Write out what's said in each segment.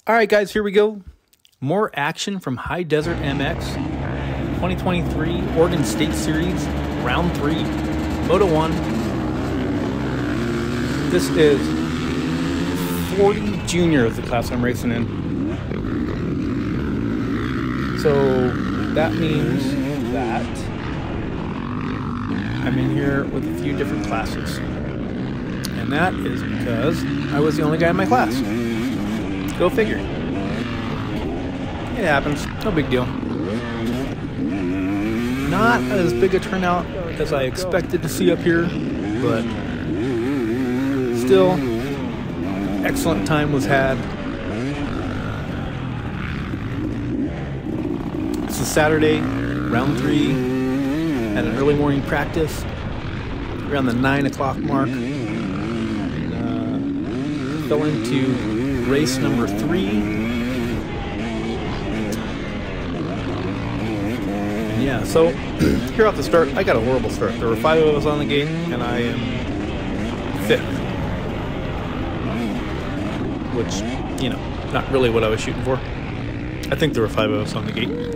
All right, guys, here we go. More action from High Desert MX 2023 Oregon State Series, Round 3, Moto 1. This is 40 Junior is the class I'm racing in. So that means that I'm in here with a few different classes. And that is because I was the only guy in my class. Go figure. It happens. No big deal. Not as big a turnout as I expected to see up here, but still, excellent time was had. It's a Saturday, round 3. Had an early morning practice around the 9 o'clock mark. Fell into race number 3. And yeah, so here off the start, I got a horrible start. There were 5 of us on the gate, and I am 5th. Which, you know, not really what I was shooting for. I think there were 5 of us on the gate.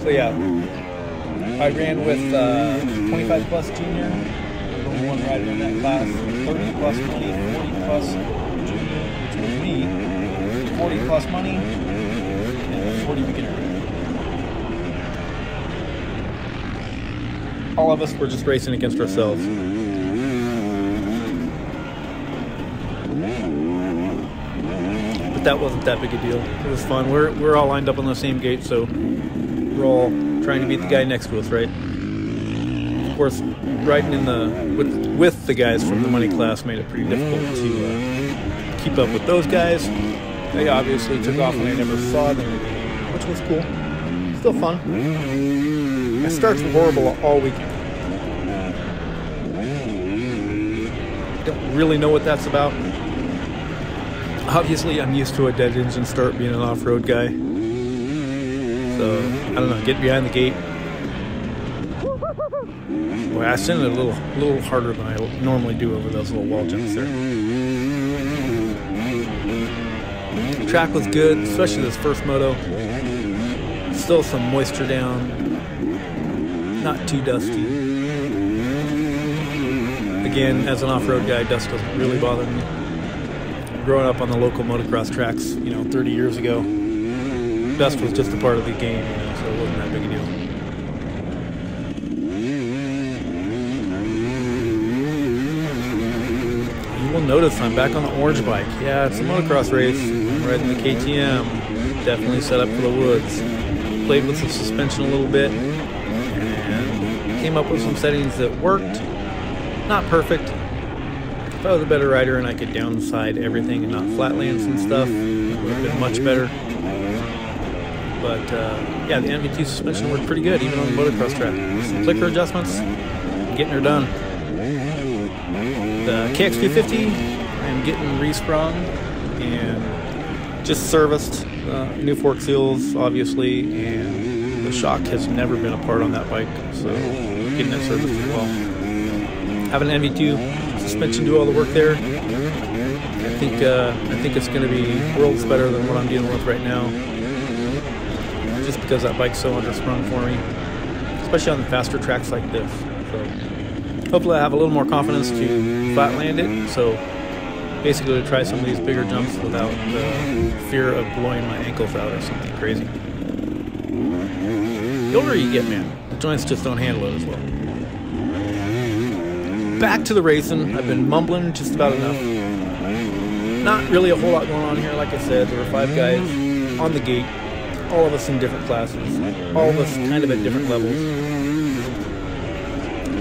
So yeah, I ran with 25 plus junior, the only one rider in that class, 30 plus money, 40 plus junior, which was me, 40 plus money, and 40 beginner. All of us were just racing against ourselves. But that wasn't that big a deal. It was fun. We're all lined up on the same gate, so we're all trying to beat the guy next to us, right? Of course, riding in with the guys from the money class made it pretty difficult to keep up with those guys. They obviously took off and I never saw them, which was cool. Still fun. My starts were horrible all weekend. Don't really know what that's about. Obviously, I'm used to a dead engine start being an off-road guy. So, I don't know, get behind the gate. Boy, I sent it a little harder than I normally do over those little wall jumps there. The track was good, especially this first moto. Still some moisture down. Not too dusty. Again, as an off-road guy, dust doesn't really bother me. Growing up on the local motocross tracks, 30 years ago, dust was just a part of the game, so it wasn't that big a deal. You will notice I'm back on the orange bike. Yeah, it's a motocross race. I'm riding the KTM. Definitely set up for the woods. Played with the suspension a little bit and came up with some settings that worked. Not perfect. If I was a better rider and I could downside everything and not flatlands and stuff, it would have been much better. But yeah, the NV2 suspension worked pretty good, even on the motocross track. Some clicker adjustments, getting her done. The KX250, I'm getting resprung and just serviced. New fork seals, obviously, and the shock has never been a part on that bike, so getting that serviced as well. Having an NV2 suspension do all the work there. I think it's going to be worlds better than what I'm dealing with right now. Just because that bike's so undersprung for me, especially on the faster tracks like this. So hopefully I have a little more confidence to flatland it. So basically to try some of these bigger jumps without the fear of blowing my ankles out or something crazy. The older you get, man, the joints just don't handle it as well. Back to the racing. I've been mumbling just about enough. Not really a whole lot going on here. Like I said, there were 5 guys on the gate. All of us in different classes, all of us kind of at different levels.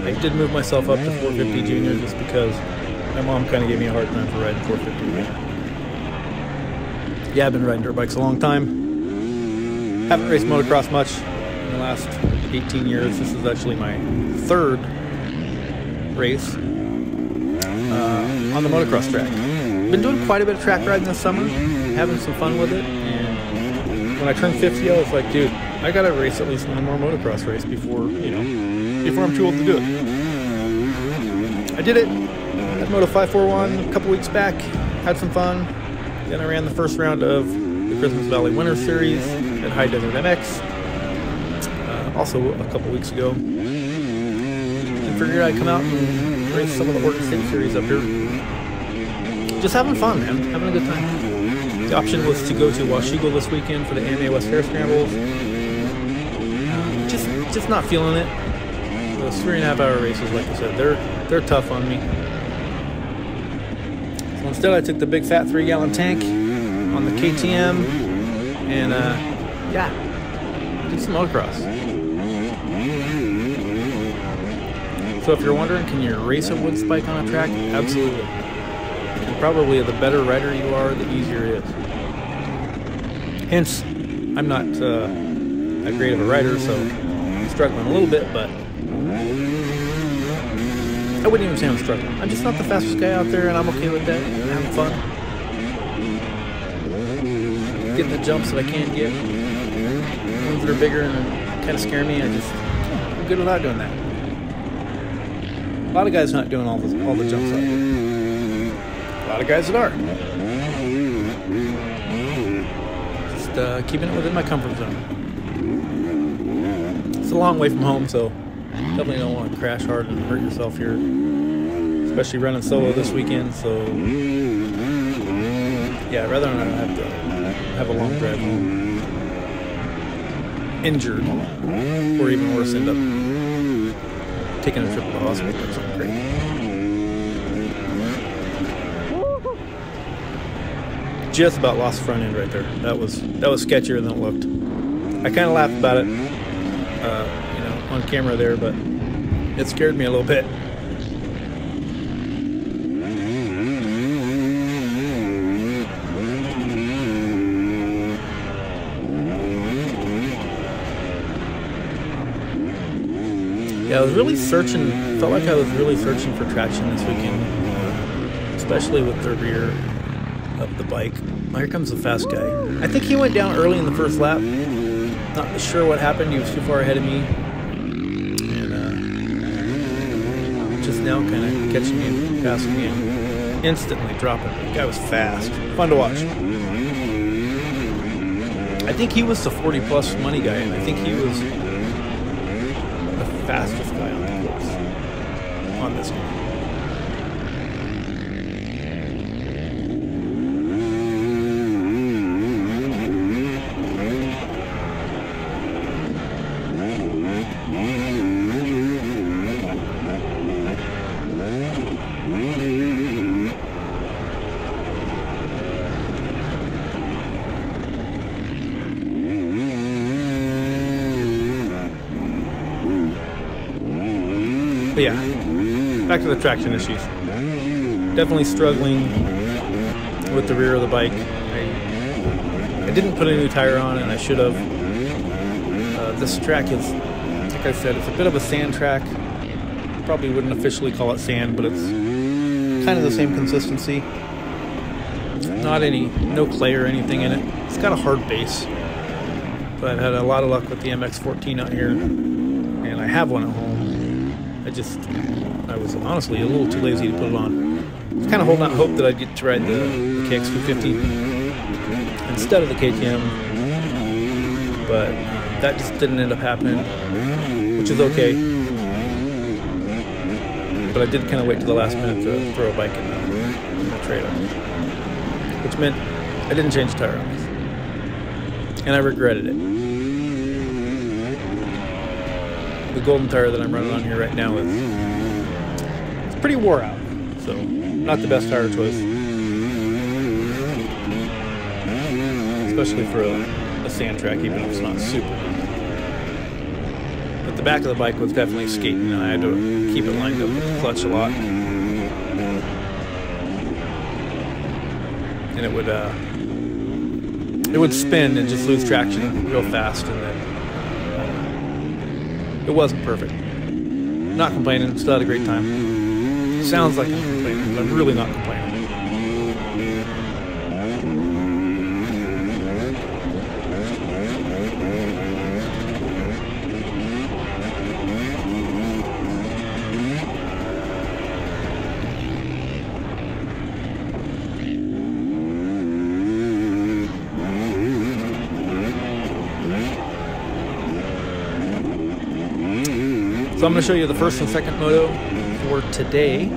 I did move myself up to 450 junior just because my mom kind of gave me a hard time for riding 450. Yeah, I've been riding dirt bikes a long time. Haven't raced motocross much in the last 18 years. This is actually my third race on the motocross track. Been doing quite a bit of track riding this summer, having some fun with it, and when I turned 50, I was like, dude, I gotta race at least one more motocross race before, before I'm too old to do it. I did it at Moto 541 a couple weeks back, had some fun. Then I ran the first round of the Christmas Valley Winter Series at High Desert MX, also a couple weeks ago. And figured I'd come out and race some of the Oregon State Series up here. Just having fun, man. Having a good time. The option was to go to Washougal this weekend for the AMA West Fair Scrambles. Just not feeling it. Those 3.5 hour races, like I said, they're tough on me. So instead I took the big fat 3-gallon tank on the KTM and did some motocross. So if you're wondering, can you race a wood spike on a track? Absolutely. And probably the better rider you are, the easier it is. Hence, I'm not that great of a rider, so I'm struggling a little bit, but I wouldn't even say I'm struggling. I'm just not the fastest guy out there, and I'm okay with that. I'm having fun. Getting the jumps that I can get. Ones that are bigger and kind of scare me, I'm good without doing that. A lot of guys not doing all the jumps out there. A lot of guys that are. Just keeping it within my comfort zone. It's a long way from home, so definitely don't want to crash hard and hurt yourself here. Especially running solo this weekend, so yeah, I'd rather not have to have a long drive home injured, or even worse, end up taking a trip to the hospital or something crazy. Just about lost the front end right there. That was sketchier than it looked. I kind of laughed about it, on camera there, but it scared me a little bit. Yeah, I was really searching, felt like I was really searching for traction this weekend, especially with the rear of the bike. Here comes the fast guy. I think he went down early in the first lap. Not sure what happened, he was too far ahead of me. And just now kind of catching me and passing me and instantly dropping me. The guy was fast. Fun to watch. I think he was the 40-plus money guy, and I think he was fastest guy on the course on this one. But yeah, back to the traction issues. Definitely struggling with the rear of the bike. I didn't put a new tire on, and I should have. This track is, like I said, it's a bit of a sand track. Probably wouldn't officially call it sand, but it's kind of the same consistency. No clay or anything in it. It's got a hard base. But I've had a lot of luck with the MX-14 out here, and I have one at home. I was honestly a little too lazy to put it on. I was kind of holding out hope that I'd get to ride the KX250 instead of the KTM, but that just didn't end up happening, which is okay. But I did kind of wait to the last minute to throw a bike in the trailer, which meant I didn't change the tire on this, and I regretted it. The golden tire that I'm running on here right now it's pretty wore out, so not the best tire choice, especially for a sand track, even if it's not super. But the back of the bike was definitely skating, and I had to keep it lined up with the clutch a lot, and it would spin and just lose traction real fast, and then it wasn't perfect. Not complaining, still had a great time. Sounds like I'm complaining, but I'm really not complaining. So I'm going to show you the first and second moto for today,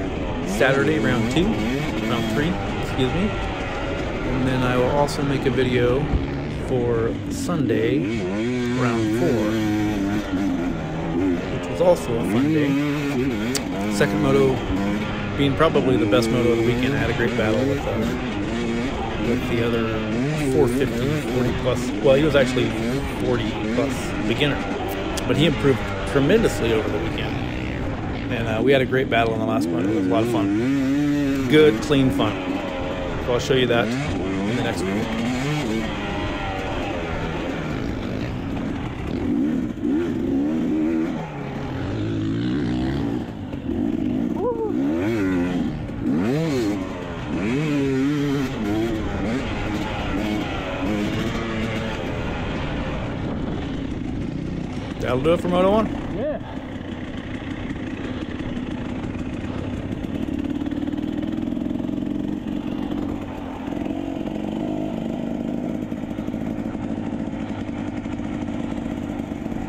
Saturday, round 3, excuse me. And then I will also make a video for Sunday, round 4, which was also a fun day. Second moto being probably the best moto of the weekend. I had a great battle with the other 450, 40 plus. Well, he was actually 40 plus beginner, but he improved tremendously over the weekend, and we had a great battle in the last one. It was a lot of fun, good, clean fun. So I'll show you that in the next video. That'll do it for Moto 1. Yeah.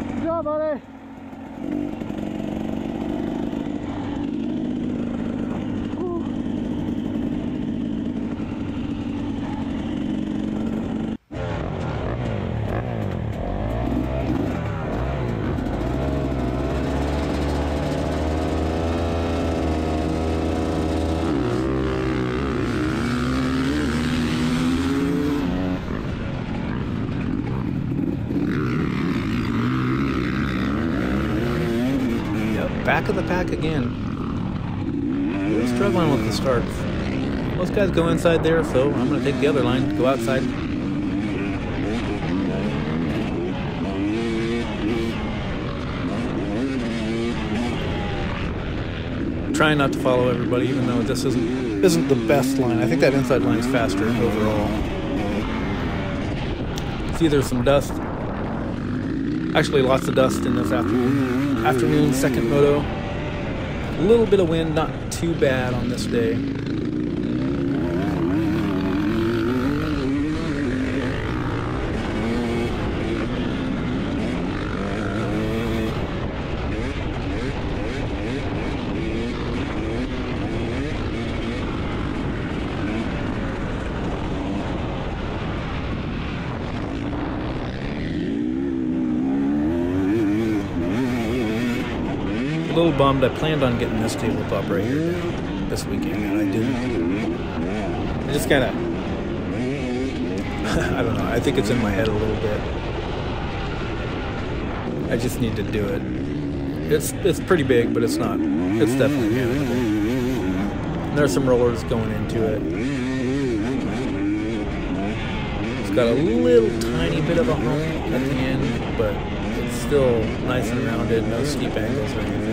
Good job, buddy. Back of the pack again. We're struggling with the starts. Most guys go inside there, so I'm going to take the other line, go outside. Trying not to follow everybody, even though this isn't the best line. I think that inside line is faster overall. See, there's some dust. Actually, lots of dust in this afternoon, second moto. A little bit of wind, not too bad on this day. A little bummed. I planned on getting this tabletop right here down this weekend, and I didn't. I just kind of, I don't know. I think it's in my head a little bit. I just need to do it. It's pretty big, but it's not. It's definitely manageable. There's some rollers going into it. It's got a little tiny bit of a hump at the end, but it's still nice and rounded, no steep angles or anything.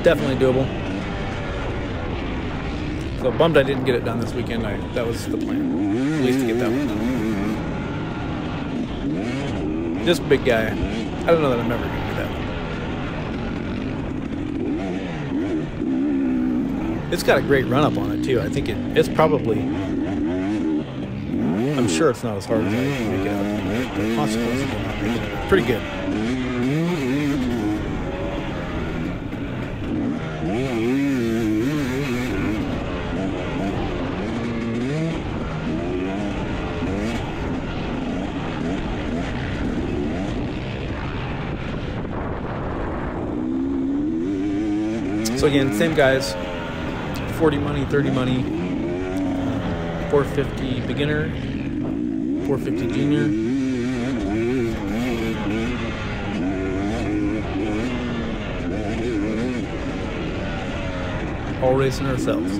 Definitely doable. So bummed I didn't get it done this weekend. That was the plan, at least to get that one done. This big guy, I don't know that I'm ever going to do that. It's got a great run up on it too. I think it's probably, I'm sure it's not as hard as I can make it out. The consequences of not making it pretty good. So again, same guys, 40 money, 30 money, 450 beginner, 450 junior. All racing ourselves.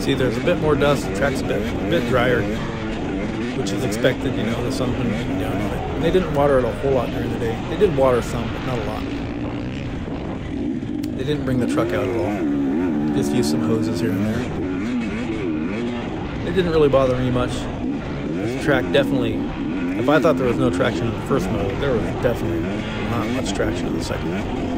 See, there's a bit more dust. The track's a bit drier, which is expected. You know, the sun's been beating down on it. And they didn't water it a whole lot during the day. They did water some, but not a lot. They didn't bring the truck out at all. Just used some hoses here and there. It didn't really bother me much. This track definitely, if I thought there was no traction in the first moto, there was definitely not much traction in the second one.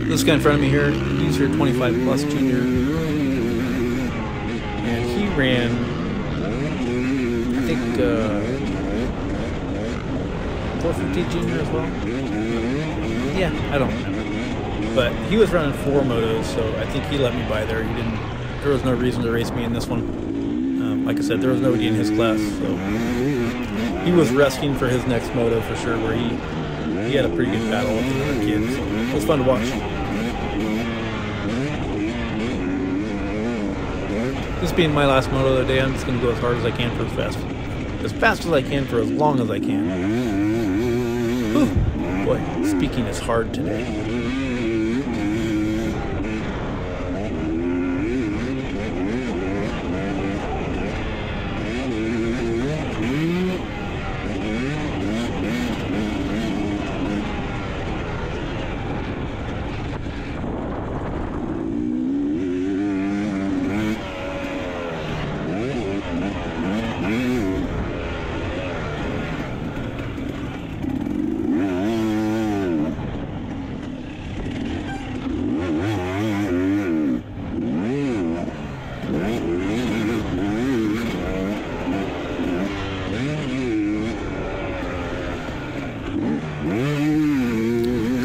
This guy in front of me here, he's your 25 plus junior, and he ran, I think, 450 junior as well. Yeah, I don't remember, but he was running 4 motos, so I think he let me by there. He didn't. There was no reason to race me in this one. Like I said, there was nobody in his class, so he was resting for his next moto for sure, where he had a pretty good battle with the other kids. So it was fun to watch. This being my last moto of the day, I'm just going to go as hard as I can for as fast as I can for as long as I can. Whew. Boy, speaking is hard today.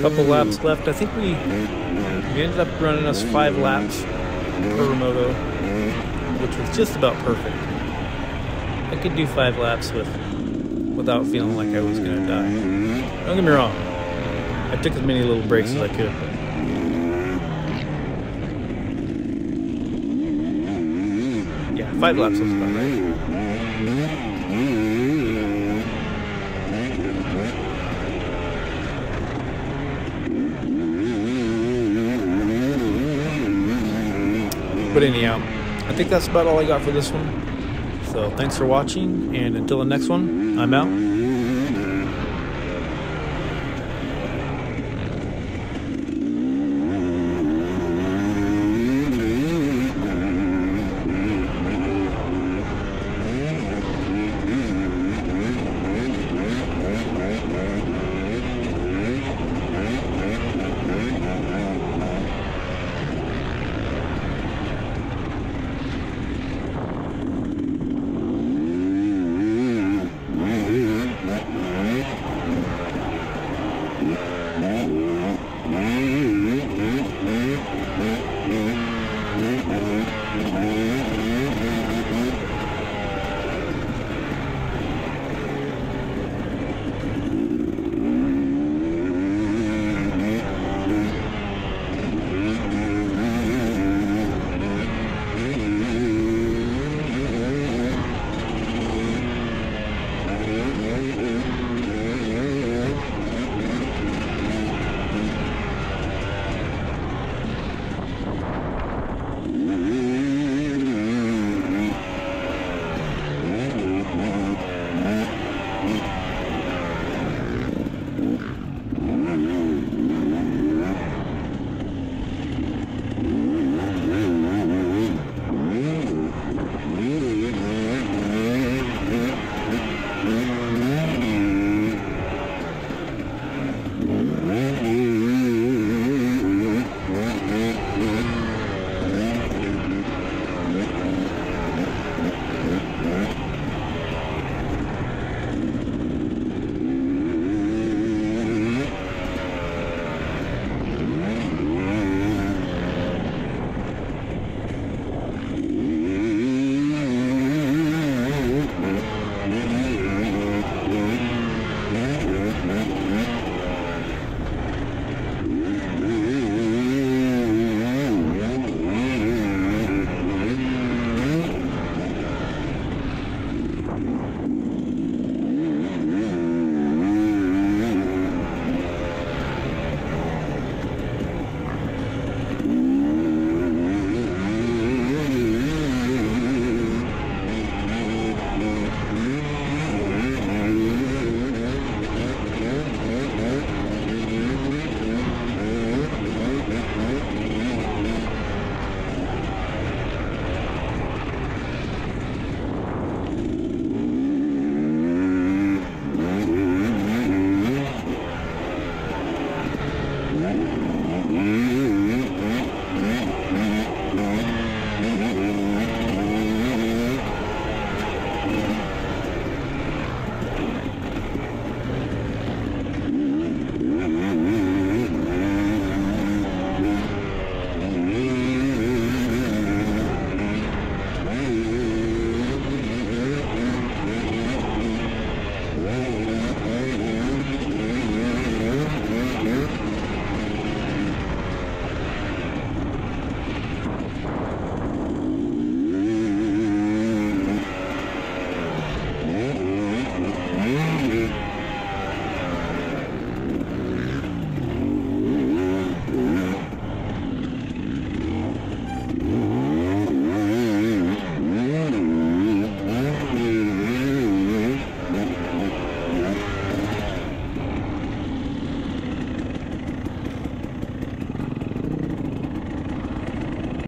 Couple laps left. I think we ended up running us 5 laps per moto, which was just about perfect. I could do 5 laps without feeling like I was gonna die. Don't get me wrong, I took as many little breaks as I could. But yeah, 5 laps was about right. But anyhow, I think that's about all I got for this one. So thanks for watching, and until the next one, I'm out.